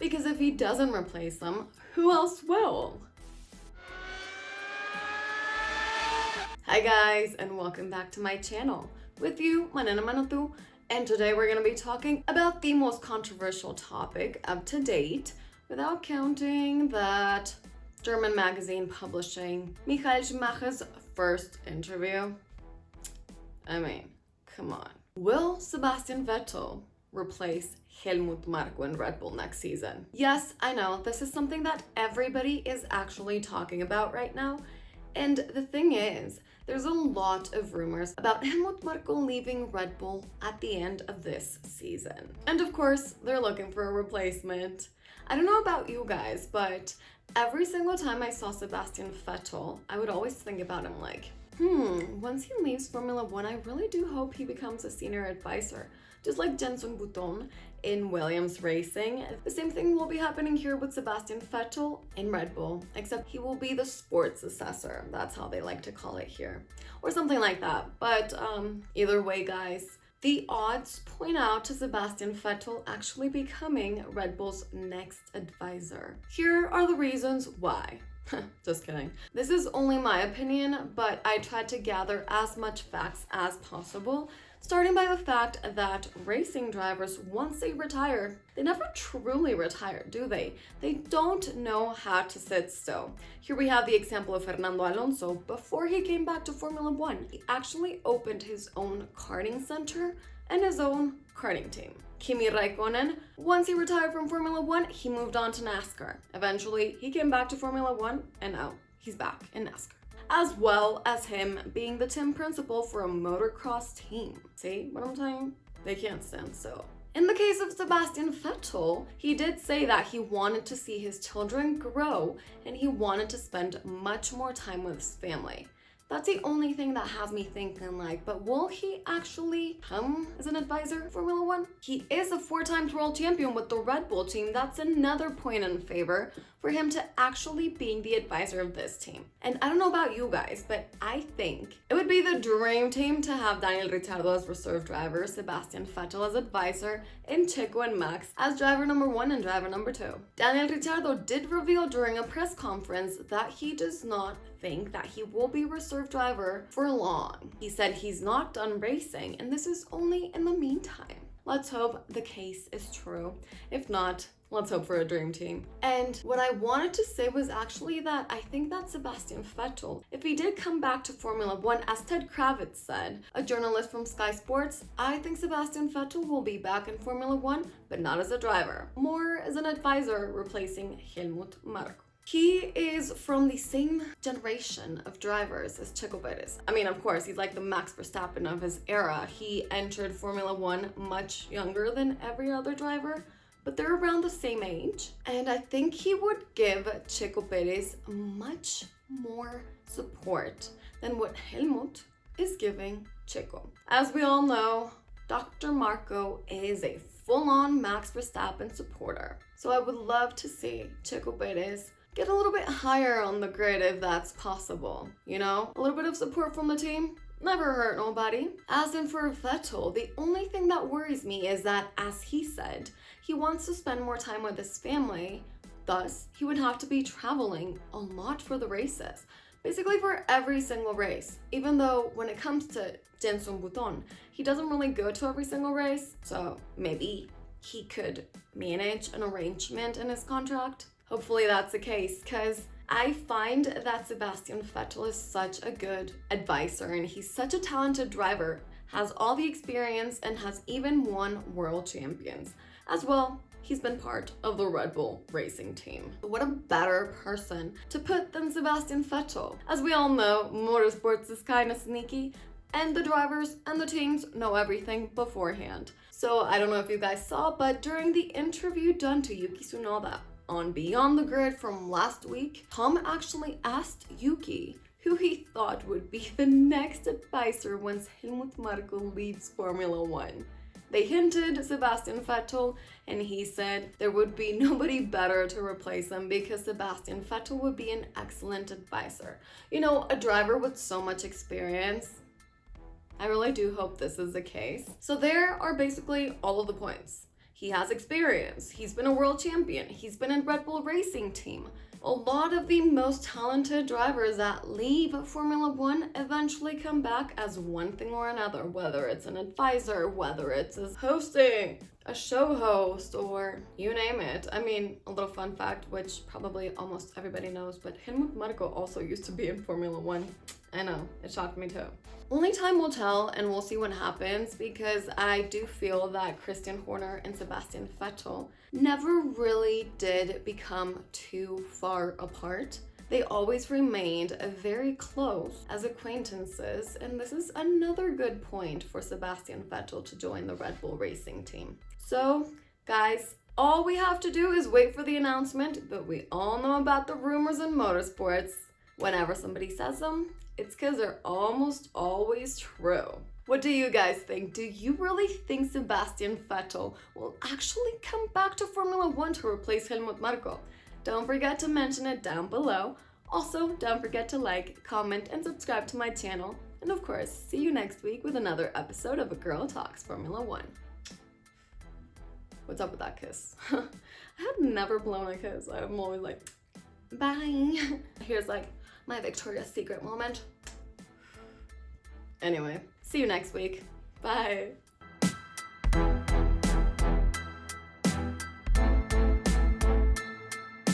Because if he doesn't replace them, who else will? Hi guys, and welcome back to my channel. With you, Manana Manatu, and today we're going to be talking about the most controversial topic up to date, without counting that German magazine publishing Michael Schumacher's first interview. I mean, come on. Will Sebastian Vettel replace Helmut Marko in Red Bull next season? Yes, I know, this is something that everybody is actually talking about right now. And the thing is, there's a lot of rumors about Helmut Marko leaving Red Bull at the end of this season. And of course, they're looking for a replacement. I don't know about you guys, but every single time I saw Sebastian Vettel, I would always think about him like, once he leaves Formula 1, I really do hope he becomes a senior advisor. Just like Jenson Button in Williams Racing. The same thing will be happening here with Sebastian Vettel in Red Bull, except he will be the sports assessor. That's how they like to call it here. Or something like that. But either way, guys, the odds point out to Sebastian Vettel actually becoming Red Bull's next advisor. Here are the reasons why. Just kidding. This is only my opinion, but I tried to gather as much facts as possible, starting by the fact that racing drivers, once they retire, they never truly retire, do they? They don't know how to sit still. Here we have the example of Fernando Alonso. Before he came back to Formula 1, he actually opened his own karting center and his own karting team. Kimi Raikkonen, once he retired from Formula 1, he moved on to NASCAR. Eventually, he came back to Formula 1, and now he's back in NASCAR. As well as him being the team principal for a motocross team. See what I'm saying? They can't stand still. In the case of Sebastian Vettel, he did say that he wanted to see his children grow and he wanted to spend much more time with his family. That's the only thing that has me thinking like, but will he actually come as an advisor for Formula 1? He is a 4-time world champion with the Red Bull team. That's another point in favor for him to actually being the advisor of this team. And I don't know about you guys, but I think it would be the dream team to have Daniel Ricciardo as reserve driver, Sebastian Vettel as advisor, and Checo and Max as driver number 1 and driver number 2. Daniel Ricciardo did reveal during a press conference that he does not think that he will be reserve driver for long. He said he's not done racing, and this is only in the meantime. Let's hope the case is true. If not, let's hope for a dream team. And what I wanted to say was actually that I think that Sebastian Vettel, if he did come back to Formula 1, as Ted Kravitz said, a journalist from Sky Sports, I think Sebastian Vettel will be back in Formula 1, but not as a driver, more as an advisor replacing Helmut Marko. He is from the same generation of drivers as Checo Perez. I mean, of course, he's like the Max Verstappen of his era. He entered Formula 1 much younger than every other driver, but they're around the same age. And I think he would give Checo Perez much more support than what Helmut is giving Checo. As we all know, Dr. Marko is a full-on Max Verstappen supporter. So I would love to see Checo Perez get a little bit higher on the grid if that's possible. You know, a little bit of support from the team never hurt nobody. As in for Vettel, the only thing that worries me is that, as he said, he wants to spend more time with his family. Thus, he would have to be traveling a lot for the races. Basically for every single race. Even though when it comes to Jenson Button, he doesn't really go to every single race. So maybe he could manage an arrangement in his contract. Hopefully that's the case, because I find that Sebastian Vettel is such a good advisor and he's such a talented driver, has all the experience and has even won world champions. As well, he's been part of the Red Bull racing team. What a better person to put than Sebastian Vettel. As we all know, motorsports is kind of sneaky, and the drivers and the teams know everything beforehand. So I don't know if you guys saw, but during the interview done to Yuki Tsunoda on Beyond the Grid from last week, Tom actually asked Yuki who he thought would be the next advisor once Helmut Marko leaves Formula 1. They hinted Sebastian Vettel, and he said there would be nobody better to replace him because Sebastian Vettel would be an excellent advisor. You know, a driver with so much experience. I really do hope this is the case. So there are basically all of the points. He has experience. He's been a world champion. He's been in Red Bull Racing Team. A lot of the most talented drivers that leave Formula One eventually come back as one thing or another, whether it's an advisor, whether it's as hosting, a show host, or you name it. I mean, a little fun fact, which probably almost everybody knows, but HELMUT MARKO also used to be in Formula One. I know, it shocked me too. Only time will tell, and we'll see what happens, because I do feel that Christian Horner and Sebastian Vettel never really did become too far apart. They always remained very close as acquaintances, and this is another good point for Sebastian Vettel to join the Red Bull Racing Team. So, guys, all we have to do is wait for the announcement, but we all know about the rumors in motorsports. Whenever somebody says them, it's because they're almost always true. What do you guys think? Do you really think Sebastian Vettel will actually come back to Formula One to replace HELMUT MARKO? Don't forget to mention it down below. Also, don't forget to like, comment, and subscribe to my channel. And of course, see you next week with another episode of A Girl Talks Formula One. What's up with that kiss? I have never blown a kiss. I'm always like, bye. Here's like my Victoria's Secret moment. Anyway, see you next week. Bye.